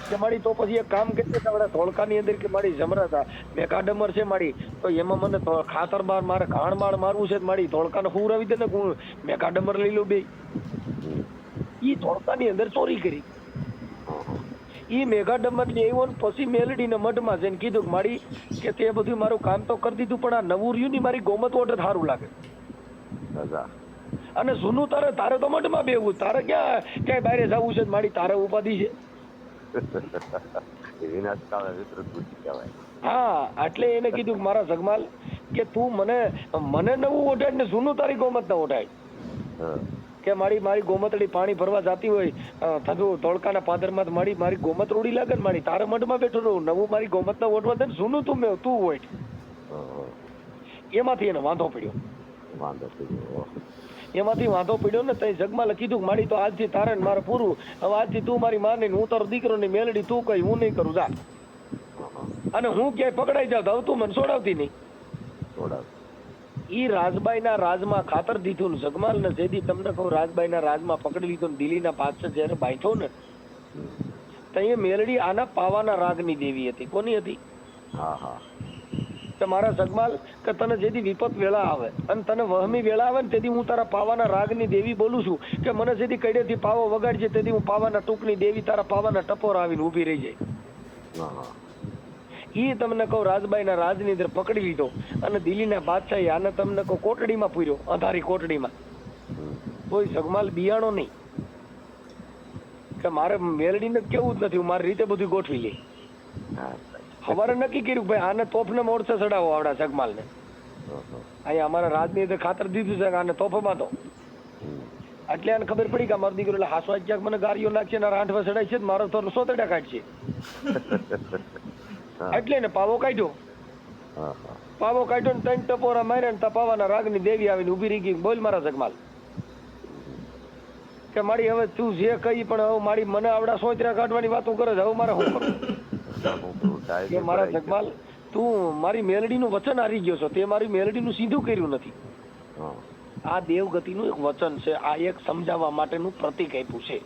કે મારી તો પછી એક કામ કરી ધોળકાની અંદર કે મારી જમરાતા મેઘાડમર છે મારી, તો એમાં મને ખાતર બાર મારે ઘાણ માળ મારવું છે મારી ધોળકાને હુરાવી દે ને હું મેઘાડમર લઈ લઉં બે. ઈ ધોળકાની અંદર ચોરી કરી. ઈ મેઘાડમર લેવો ને પછી મેલડીને મઢમાં જઈને કીધું કે મારી કે તે બધું મારું કામ તો કરી દીધું, પણ આ નવું રહ્યું ની મારી ગોમત ઓઢ સારું લાગે અને જૂનું તારે તો મઢમાં બેવું, તારે ક્યાંય બહાર જવું છે મારી, તારે ઉપાધિ છે. હા એટલે એને કીધું કે મારા જગમાલ કે તું મને નવું ઓઢાડ ને જૂનું તારી ગોમત ના ઓઢાય. કે મારી ગોમતડી પાણી ભરવા જતી હોય થતું ધોળકાના પાદરમાં મારી ગોમત રૂડી લાગે ને મારી, તારે મઢમાં બેઠો રહું, નવું મારી ગોમત ના ઓઢવા દે, જૂનું તું હોય. એમાંથી એને વાંધો પડ્યો. એમાંથી વાંધો પડ્યો ને તઈ જગમાલે કીધું મારી તો આજથી તારે ને મારે પૂરું, હવે આજથી તું મારી માને હું તારો દીકરો ને મેલડી તું કઈ હું નહીં કરું જા, અને હું ક્યાંય પકડાઈ જાવ તો તું મને છોડાવતી નહીં. ઈ રાજબાઈ ના રાજમાં ખાતર દીધું ને જગમાલ ને જેથી તમને કહું રાજબાઈ ના રાજમાં પકડી લીધો ને દિલ્હીના પાછળ જયારે બાંધ્યો ને તઈ મેલડી આના પાવાના રાગની દેવી હતી. કોની હતી? મારા જગમાલ કે તને જેથી વિપત વેળા આવે અને તને વહમી વેળા આવે ને તેથી હું તારા પાવાના રાગની દેવી બોલું છું કે મને જેથી કડેથી પાવો વગાડજે તેથી હું પાવાના ટૂંકની દેવી તારા પાવાના ટપોર આવીને ઉભી રહી જાય. ઈ તમને કહું રાજબાઈ ના રાજની અંદર પકડી લીધો અને દિલ્હીના બાદશાહી આને તમને કહું કોટડીમાં પૂર્યો, અંધારી કોટડીમાં. કોઈ જગમાલ બિયાણો નહીં કે મારે મેલડીને કેવું જ નથી, હું મારી રીતે બધું ગોઠવી લે. સવારે નક્કી કર્યું ભાઈ આને તોફને મોરસે ચડાવો આવડા જગમાલ ને. અહીંયા અમારા રાજની અંદર ખાતર દીધું છે આને તોફમાં તો. એટલે આને ખબર પડી કે મારો દીકરો એટલે હાસવા ક્યાંક મને ગાડીઓ નાખશે ને રાંઠવા ચડાય છે, મારો તો સોતડા કાઢશે. એટલે ને પાવો કાઢ્યો ને ત્રણ ટપોરા માર્યા ને પાવાના રાગની દેવી આવીને ઉભી રહી ગઈ. બોલ મારા જગમાલ કે મારી હવે તું જે કહી પણ હવે મારી મને આવડા સોતરા કાઢવાની વાતો કરે છે, હવે મારે શું કરવું? કે મારા જગમાલ તું મારી મેલડીનું વચન હારી ગયો છો, તે મારી મેલડીનું સીધું કર્યું નથી. આ દેવગતિનું એક વચન છે, આ એક સમજાવવા માટેનું પ્રતીક આપ્યું છે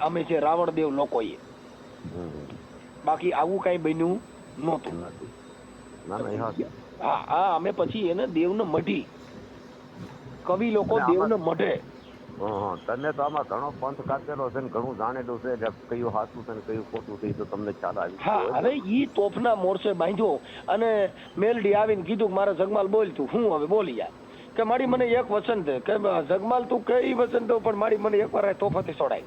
અમે છે રાવણ દેવ લોકોએ, બાકી આવું કઈ બન્યું નહોતું. હા અમે પછી એને દેવને મઢી, કવિ લોકો દેવને મઢે. તને તો આમાં ઘણો પંથ કાચેલો છે ને ઘણું જાણેલું છે કે કયું સાચું છે ને કયું ખોટું છે તો તમને ખ્યાલ આવી. હા હવે ઈ તોફના મોરસે બાંધ્યો અને મેલડી આવીને કીધું કે મારા જગમાલ બોલ તું. હું હવે બોલી યાર કે મારી મને એક વચન છે કે જગમાલ તું કઈ વચન દઉં પણ મારી મને એકવાર તોફાથી છોડાય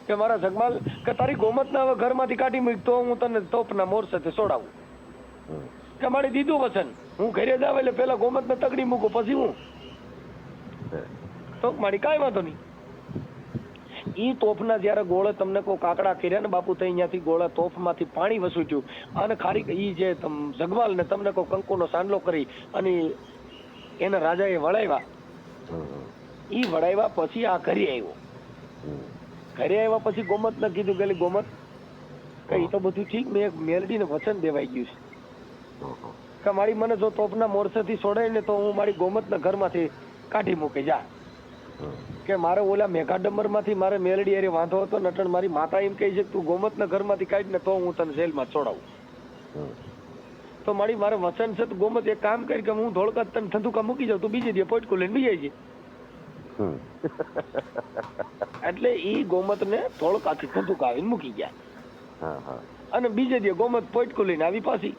કે મારા જગમાલ કે તારી ગોમતના હવે ઘરમાંથી કાઢી મૂક તો હું તને તોફના મોરસેથી છોડાવું. કે મારી દીધું વચન, હું ઘરે જ આવે એટલે પેલા ગોમતને તગડી મૂકું પછી હું તો મારી કાંઈ વાંધો નહીં. ઈ તોફના જયારે ગોળે તમને કોઈ કાકડા કર્યા ને બાપુ તો અહીંયાથી ગોળા તોફમાંથી પાણી વસૂટ્યું અને ખારી ઈ જે જગમાલ ને તમને કોઈ કંકુનો સાંડલો કરી અને એના રાજાએ વળાવ્યા. ઈ વળાવ્યા પછી આ ઘરે આવ્યો. ઘરે આવ્યા પછી ગોમત ને કીધું કે ગોમત કઈ તો બધું ઠીક, મેં મેલડી ને વચન દેવાઈ ગયું છે કે મારી મને જો તોફના મોરસેથી છોડાય ને તો હું મારી ગોમત ના ઘરમાંથી કાઢી મૂકી જા. કે મારે ઓલા મેઘાડમર માંથી મારે મેલડી અરે વાંધો હતો નટણ મારી માતા એમ કહી છે કે તું ગોમત ના ઘરમાંથી કાઢી ને તો હું તને જેલમાં છોડાવું. હમ. તો મારે વચન છે તો ગોમત એક કામ કરી કે હું ધોળકા તને ધંધુકા મૂકી જાઉં તું બીજે દે પોટકું લઈને બીજાય છે. હમ. એટલે ઈ ગોમત ને ધોળકાથી ધંધુકા આવીને મૂકી ગયા હા હા અને બીજે દે ગોમત પોટકું લઈને આવી પાછી.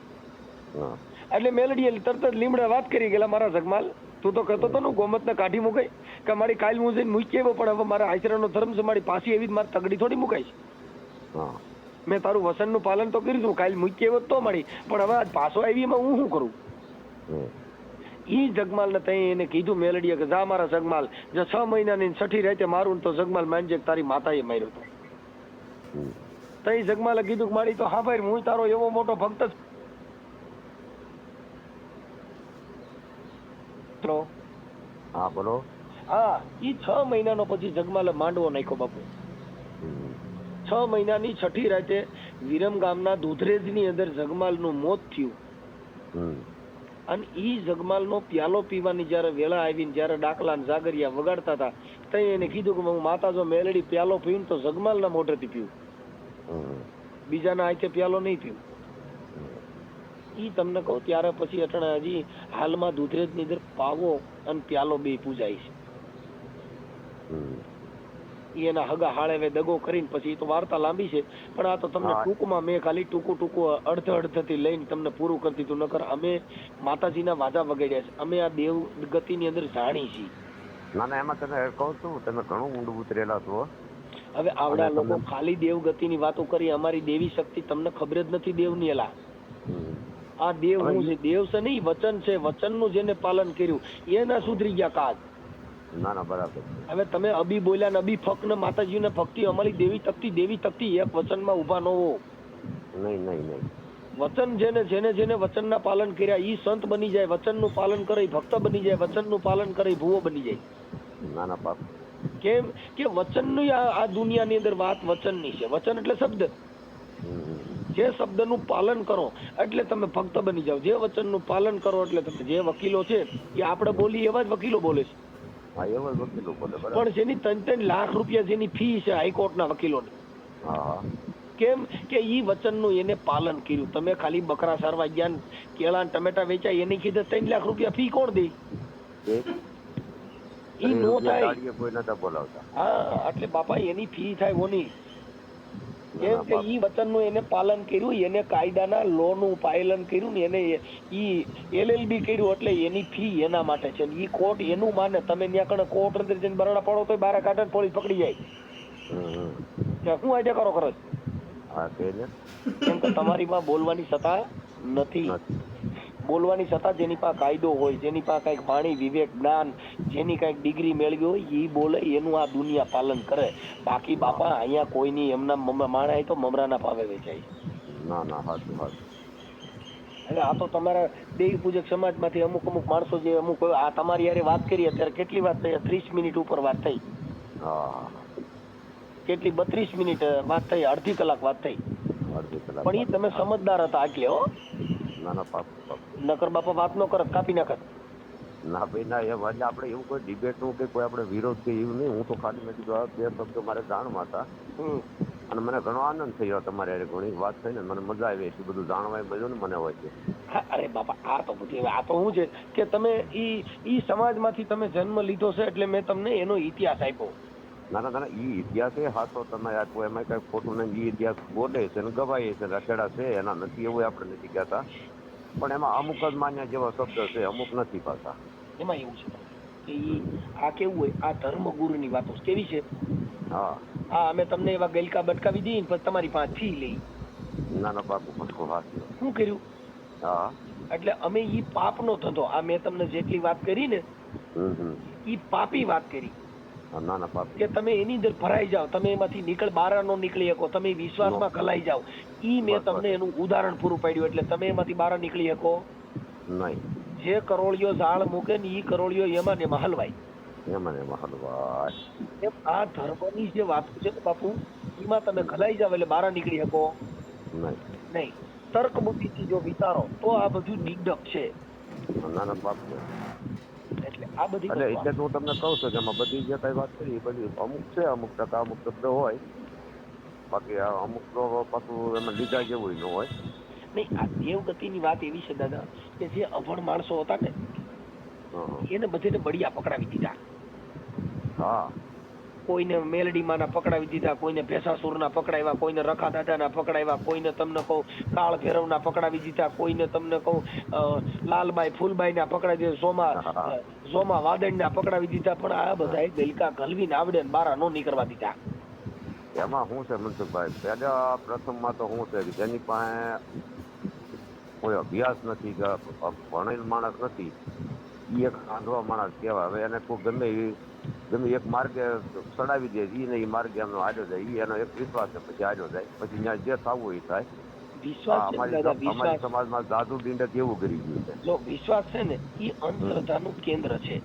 હા એટલે મેલડીએ તરત જ લીમડા વાત કરી ગયેલા મારા જગમાલ તું તો કહેતો હતો ને ગોમત ને કાઢી મુકાય કે મારી કાલ હું જઈને મૂકી આવ્યો પણ હવે મારા આચરણનો ધર્મ છે મારી પાછી એવી જ મારી તગડી થોડી મુકાય છે. હા મેં તારું વસનનું પાલન તો કર્યું હતું કાલ મૂકી આવ્યો તો મળી પણ હવે આજ પાછો આવી એમાં હું શું કરું. હમ. ઈ જગમાલ ને તઈ એને કીધું મેલડીએ કે જા મારા જગમાલ જે 6 મહિનાની છઠ્ઠી રાતે મારું તો જગમાલ માનજે કે તારી માતાએ માર્યો હતો. હમ. તઈ જગમાલે કીધું કે મારી તો હા ભાઈ હું તારો એવો મોટો ભક્ત છું. હા બોલો. હા ઈ 6 મહિનાનો પછી જગમાલે માંડવો નાખ્યો બાપુ. હમ. 6 મહિનાની છઠ્ઠી રાતે વિરમ ગામના દુધરેજની અંદર જગમાલનું મોત થયું. હમ. અને ઈ જગમાલનો પ્યાલો પીવાની જયારે વેળા આવીને જયારે ડાકલા ને જાગરિયા વગાડતા હતા તઈ એને કીધું કે હું માતા જો મેલડી પ્યાલો પીવું તો જગમાલના મોઢેથી પીવું, હમ. બીજાના હાથે પ્યાલો નહીં પીવું. ઈ તમને કહું ત્યારે પછી અટણે હજી હાલમાં દુધરેજની અંદર પાવો અને પ્યાલો બે પૂજાય છે. હમ. ઈ એના હગા હાળે દગો કરીને પછી ઈ તો વાર્તા લાંબી છે પણ આ તો તમને હા. ટૂંકમાં મેં ખાલી ટૂંકું અડધથી લઈને તમને પૂરું કરી દીધું. નકર અમે માતાજીના વાજા વગાડ્યા છે, અમે આ દેવ ગતિની અંદર જાણી છીએ. ના ના એમાં તમે કહું છું તમે ઘણું ઊંડું ઉતરેલા છો. હવે આવડા અને લોકો તમને- ખાલી દેવ ગતિની વાતો કરી અમારી દેવી શક્તિ તમને ખબર જ નથી દેવની. એલા હમ. આ દેવ હવે હું છે, દેવ છે નહીં વચન છે. વચનનું જેને પાલન કર્યું એના સુધરી ગયા કાજ. ના ના બરાબર છે. હવે તમે અબી બોલ્યા ને અબી ફક ને માતાજીને ભક્તિ અમારી દેવી તકતી એક વચનમાં ઉભા ન હો. નહીં નહીં નહીં. વચન જેને વચનના પાલન કર્યા ઈ સંત બની જાય, વચનનું પાલન કરે ઈ ભક્ત બની જાય, વચનનું પાલન કરે ઈ ભૂવો બની જાય. ના ના પાપ. કેમ કે વચનની આ દુનિયાની અંદર વાત વચનની છે. વચન એટલે શબ્દ. હમ. જે શબ્દનું પાલન કરો એટલે તમે ભક્ત બની જાઓ. જે વચનનું પાલન કરો એટલે તમે જે વકીલો છે એ આપણે બોલી એવા જ વકીલો બોલે છે. હા એવો જ વકીલો બોલે બરાબર. પણ જેની 3-3 લાખ રૂપિયા જેની ફી છે હાઈકોર્ટના વકીલોની. હા હા કેમ કે ઈ વચનનું એને પાલન કર્યું. તમે ખાલી બકરા સારવા ગયા ને કેળા ને ટમેટા વેચાય એની કીધે 3 લાખ રૂપિયા ફી કોણ દે? એક ઈ નો થાય. દાડીએ કોઈ નતા બોલાવતા. હા એટલે બાપા એની ફી થાય ઓની. કેમ કે ઈ વચનનું એને પાલન કર્યું, એને કાયદાના લો નું પાલન કર્યું ને એને ઈ LLB કર્યું એટલે એની ફી એના માટે છે. ઈ કોર્ટ એનું માને. તમે ત્યાં કણે કોર્ટ અંદર જઈને બરાડા પાડો તો બારા કાઢે પોલીસ પકડી જાય હમ. કે શું આઈડિયા કરો કરો છો? હા કે ને કેમ કે તમારી માં બોલવાની સત્તા નથી. નથી. બોલવાની સત્તા જેની પાસે કાયદો હોય, જેની પાસે કઈક વાણી વિવેક જ્ઞાન, જેની કઈક ડિગ્રી મેળવી હોય ઈ બોલે એનું આ દુનિયા પાલન કરે. બાકી બાપા અહીંયા કોઈની એમના માણા તો મમરાના ભાવે વેચાય. ના ના હાચું હાચું. એટલે આ તો તમારા દેવી પૂજક સમાજમાંથી અમુક માણસો જે અમુક આ તમારી યારે વાત કરી અત્યારે કેટલી વાત થઈ? 30 મિનિટ ઉપર વાત થઈ. હા કેટલી 32 મિનિટ વાત થઈ, અડધી કલાક વાત થઈ. અડધી કલાક. પણ ઈ તમે સમજદાર હતા એટલે હો. ના ના પાપ પાપ. નકર બાપા વાત નો કરત, કાપી નાખત. ના ભાઈ ના એમ એટલે આપણે એવું કોઈ ડિબેટનું કે કોઈ આપણે વિરોધ કે એવું નહીં. હું તો ખાલી મેં કીધું આ બે શબ્દો મારે જાણવા હતા અને મને ઘણો આનંદ થયો તમારે હારે ઘણી વાત થઈ ને મને મજા આવી. એટલું બધું જાણવા મળ્યું ને મને હોય છે. હા, અરે બાપા આ તો બધી આ તો શું છે કે તમે ઈ સમાજમાંથી તમે જન્મ લીધો છે એટલે મેં તમને એનો ઇતિહાસ આપ્યો. ના ના ના ઈ ઇતિહાસ એ હાચો તમે આપ્યો. એમાં કઈ ખોટું નહીં. ઈ ઇતિહાસ બોલે છે ને ગવાય છે, રખેડા છે એના નથી એવું આપણે નથી કહેતા. પણ એમાં અમુક જ માન્ય જેવા શબ્દ છે, અમુક નથી પાછા. એમાં એવું છે કે ઈ આ કેવું હોય, આ ધર્મગુરુની વાતો કેવી છે. હા હા અમે તમને એવા ગલકા બટકાવી દઈએ ને પછી તમારી પાસે ફી લઈ. ના ના બાપુ પાછું હાચું. શું કર્યું? હા એટલે અમે ઈ પાપનો ધંધો, આ મેં તમને જેટલી વાત કરી ને ઈ પાપી વાત કરી ના ના બાપુ. કે તમે એની અંદર ભરાઈ જાઓ, તમે એમાંથી બહાર નો નીકળી શકો, તમે વિશ્વાસમાં કલાઈ જાઓ. ઈ મેં તમને એનું ઉદાહરણ પૂરું પાડ્યું. એટલે તમે એમાંથી બહાર નીકળી શકો નહીં. જે કરોળિયો ઝાડ મૂકે ને ઈ કરોળિયો એમાં ને એમાં હલવાય. એમાં એમાં હલવાય. એમ આ ધર્મની જે વાત છે ને બાપુ, એમાં તમે ખલાઈ જાવ એટલે બહાર નીકળી શકો નહીં. નહીં. તર્ક બુદ્ધિથી જો વિચારો તો આ બધું નિગડક છે. ના ના બાપુ. એટલે આ બધી એટલે એટલે તો હું તમને કહું છું કે એમાં બધી જે કઈ વાત કરી એ બધી અમુક છે, અમુક ટકા અમુક શબ્દ હોય. બાકી આ અમુક તો પાછું એમાં લીધા જેવું ન હોય. નહીં, આ દેવગતિની વાત એવી છે દાદા કે જે અભણ માણસો હતા ને એને બધેને બળિયા પકડાવી દીધા. હા કોઈને મેલડીમાંના પકડાવી દીધા, કોઈને ભેસાસુરના પકડાવ્યા, કોઈને રખા દાદાના પકડાવ્યા, કોઈને તમને કહું કાળ ભૈરવના પકડાવી દીધા, કોઈને તમને કહું લાલબાઈ ફૂલબાઈના પકડાવી દીધા, સોમા વાદળના પકડાવી દીધા. પણ આ બધાએ ગલકા ગલવીને આવડે ને બારા નો નીકળવા દીધા. એમાં શું છે મનસુખભાઈ, પહેલા પ્રથમમાં તો શું છે કે જેની પાસે કોઈ અભ્યાસ નથી કે ભણેલ માણસ નથી એ એક આંધળો માણસ કહેવાય. હવે એને કોઈ ગમે એક માર્ગે ચડાવી દે એ એ માર્ગે એમનો હાલ્યો જાય, એ એનો એક વિશ્વાસ છે, પછી હાલ્યો જાય, પછી ત્યાં જે થવું એ થાય. વિશ્વાસ છે દાદા, અમારી વિશ્વાસ સમાજમાં દાદુ ડીંડે કેવું કરી ગયું છે. જો વિશ્વાસ છે ને એ અંધશ્રદ્ધાનું કેન્દ્ર છે.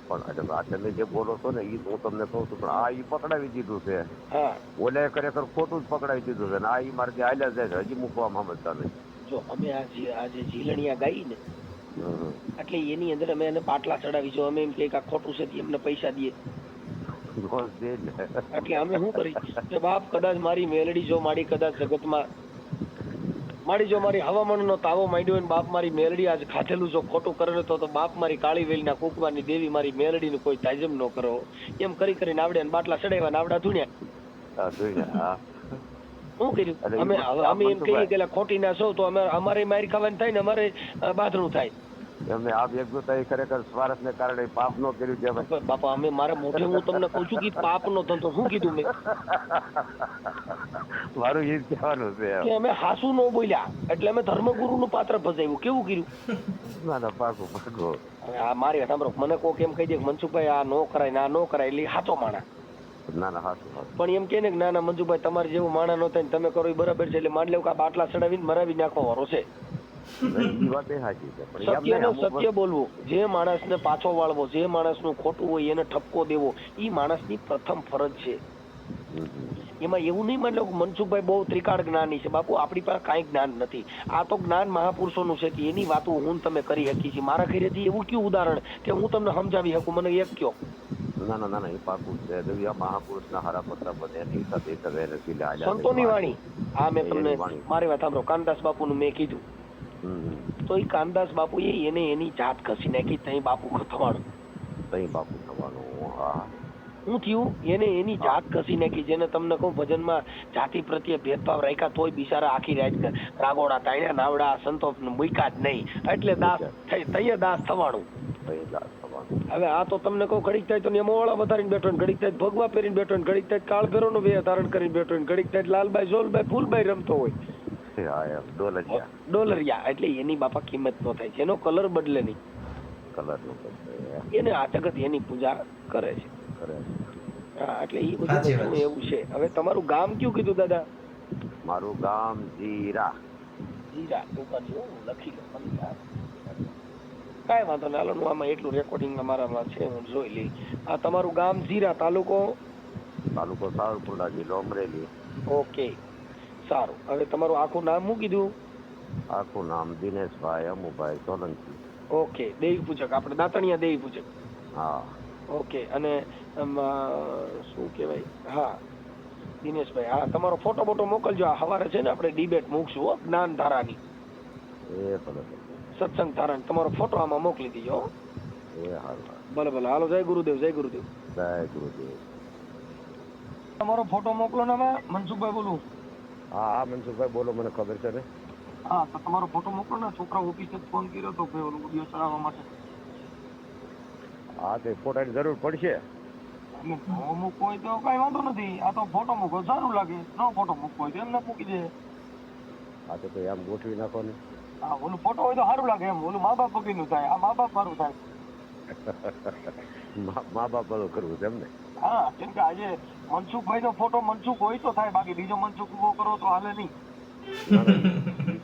પણ એટલે આ તમે જે બોલો છો ને એ હું તમને કહું છું, પણ આ એ પકડાવી દીધું છે. હા, ઓલે ખરેખર ખોટું જ પકડાવી દીધું છે ને આ એ માર્ગે હાલ્યા જાય છે, હજી મૂકવામાં સમજતા નહીં. જો અમે આ જે ઝીલણિયા ગાઈ ને એટલે એની અંદર અમે એને પાટલા ચડાવી, જો અમે એમ કે આ ખોટું છે એમને પૈસા દઈએ એટલે અમે શું કરી કે બાપ કદાચ મારી મેલડી જો મારી કદાચ જગતમાં મારી જો મારી હવામાનનો તાવો માંડ્યો હોય ને બાપ મારી મેલડી આજ ખાધેલું જો ખોટું કરે તો બાપ મારી કાળી વેલીના કુકવાની દેવી મારી મેલડીનું કોઈ તાજમ ન કરો, એમ કરી કરીને આવડે બાટલા ચડાવ્યા ને આવડા ધૂણ્યા. શું કર્યું અમે? અમે એમ કહીએ કે ખોટી ના છો તો અમે અમારે મારી ખાવાની થાય ને અમારે બાથરૂમ થાય. એમને આ એકજૂથતા એ ખરેખર સ્વાર્થને કારણે પાપ નો કર્યું છે બાપા. અમે મારા મોઢે હું તમને કહું છું કે પાપ નો ધંધો શું કીધું મેં? મારું એ જ કહેવાનું છે કે અમે હાસુ નો બોલ્યા એટલે અમે ધર્મગુરુ નું પાત્ર ભજાવ્યું. કેવું કર્યું? ના ના પાકું પાકું. હવે આ મારી સાંભળો, મને કોક એમ કહી દે કે મનસુખભાઈ આ નો કરાય ને આ નો કરાય એટલે સાચો માણા. ના ના હાચું. પણ એમ કે ને કે ના ના મંજુભાઈ તમારે જેવું માણા નો થાય ને તમે કરો એ બરાબર છે એટલે માની લેવું કે આ બાટલા ચડાવીને મરાવી નાખવા વાળો છે. સત્યનું સત્ય બોલવું, જે માણસને પાછો વાળવો, જે માણસનું ખોટું હોય એને ઠપકો દેવો એ માણસની પ્રથમ ફરજ છે. એમાં એવું નહીં માની લો કે મનસુખભાઈ બહુ ત્રિકાળ જ્ઞાની છે. બાપુ આપણી પાસે કાંઈ જ્ઞાન નથી. આ તો જ્ઞાન મહાપુરુષોનું છે કે એની વાતો હું તમે કરી શકી છીએ. મારા ઘરેથી એવું કયું ઉદાહરણ કે હું તમને સમજાવી શકું? મને એક કયો. ના ના ના એ પાકું છે. મહાપુરુષના હારા પત્તા બને એની સાથે સંતોની વાણી. હા, મેં તમને મારી વાત સાંભળો, કાનદાસ બાપુનું મેં કીધું તો એ કાનદાસ બાપુ એને એની જાત ઘસી નાખી. તઈ બાપુ થવાનું, તઈ બાપુ થવાનું. હા, શું થયું? એને એની જાત ઘસી નાખી. જેને તમને કહું ભજનમાં જાતિ પ્રત્યે ભેદભાવ રાખ્યા તોય બિચારા આખી રાત રાગોડા તાણ્યા નાવડા સંતો મૂક્યા જ નહીં એટલે દાસ થઈ તૈયે દાસ થવાનું. હવે આ તો તમને કહું ઘડીક થાય તો નેમોવાળા વધારીને બેઠો ને ઘડીક થાય ભગવા પહેરીને બેઠો ને ઘડીક થાય કાળ ભેરોનો વેહ ધારણ કરીને બેઠો ને ઘડીક થાય લાલબાઈ જોલબાઈ ફૂલબાઈ રમતો હોય. ડોલરિયા એટલે એની બાપા કિંમત નો થાય. જેનો કલર બદલે નહીં, એને આ જગત એની પૂજા કરે છે. હા, એટલે એ બધું એવું છે. હવે તમારું ગામ કયું કીધું દાદા? મારું ગામ જીરા. જીરા લખી લો. કાંઈ વાંધો નહીં, હાલો આમાં એટલું રેકોર્ડિંગ અમારામાં છે હું જોઈ લઈ. આ તમારું ગામ જીરા, તાલુકો સાવરકુંડલા, જિલ્લો અમરેલી. ઓકે, સારું. હવે તમારું આખું નામ શું કીધું? આખું નામ દિનેશભાઈ અમુભાઈ સોલંકી. ઓકે, દેવી પૂજક, આપણે દાતણિયા દેવી પૂજક. હા, ઓકે. અને શું કહેવાય? હા, દિનેશભાઈ. હા, તમારો ફોટો બોટો મોકલજો. આ સવારે છે ને આપણે ડિબેટ મૂકશું જ્ઞાન ધારાની, સત્સંગ ધારાની. તમારો ફોટો આમાં મોકલી દીજો. ભલે ભલે, હાલો. જય ગુરુદેવ. જય ગુરુદેવ. જય ગુરુદેવ. તમારો ફોટો મોકલો ને. મનસુખભાઈ બોલું. હા હા મનસુખભાઈ બોલો, મને ખબર છે ને. હા, તો તમારો ફોટો મોકલો ને. છોકરા ઓફિસે ફોન કર્યો તો ભાઈ ઓલું વિડીયો ચડાવવા માટે. હા, તે ફોટાની જરૂર પડશે. મૂકવો હોય તો કઈ વાંધો નથી. આ તો ફોટો મૂકો સારું લાગે. નો ફોટો મૂકવો હોય તો એમને મૂકી દે. હા, તો આમ ગોઠવી નાખો ને. હા, ઓલું ફોટો હોય તો સારું લાગે એમ. ઓલું મા બાપ વગરનું થાય, આ મા બાપ મારું થાય. મા બાપ બધું કરવું છે એમ ને. હા, કેમ કે આજે મનસુખભાઈ નો ફોટો મનસુખ હોય તો થાય, બાકી બીજો મનસુખ ઉભો કરો તો હાલે નહીં.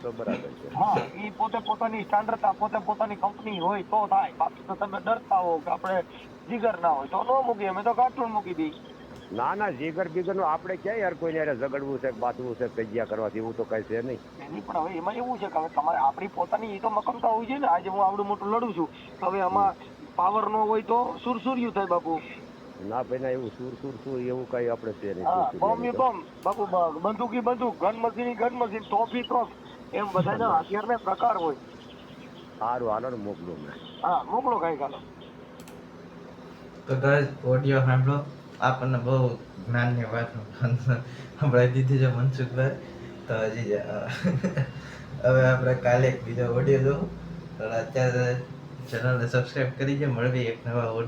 તો બરાબર છે. હા, એ પોતે પોતાની સ્ટાન્ડર્ડ, પોતે પોતાની કંપની હોય તો થાય. બાકી તો તમે ડરતા હો કે આપણે જીગર ના હોય તો ન મૂકીએ. અમે તો કાર્ટૂન મૂકી દઈ. ના ના, જીગર બીગર નું આપણે ક્યાં યાર કોઈને ઝઘડવું છે, બાંધવું છે, કજિયા કરવાથી એવું તો કઈ છે નહીં. એની પણ હવે એમાં એવું છે કે હવે તમારે આપણી પોતાની એ તો મકમતા હોય છે ને. આજે હું આવડું મોટું લડું છું, હવે આમાં પાવર નો હોય તો સુરસુર્યું થાય બાપુ. ના ભાઈ ના, એવું સુર એવું કઈ આપણે છે નહીં. બમ બાપુ, બંદૂકી બંદૂક, ગન મશીન ગન મશીન, તોફી તોફ, એમ બધાના હથિયારના પ્રકાર હોય. સારું હાલો ને મોકલો મેં. હા મોકલો કાંઈક હાલો. તો ગાઈસ ઓડિયો સાંભળો, આપણને બહુ જ્ઞાનની વાત સંભળાવી દીધી છે મનસુખભાઈ. તો હજી હવે આપણે કાલે એક બીજો ઓડિયો જોઉં. તો અત્યારે ચેનલને સબસ્ક્રાઈબ કરી છે. મળવી એક નવા ઓડિયો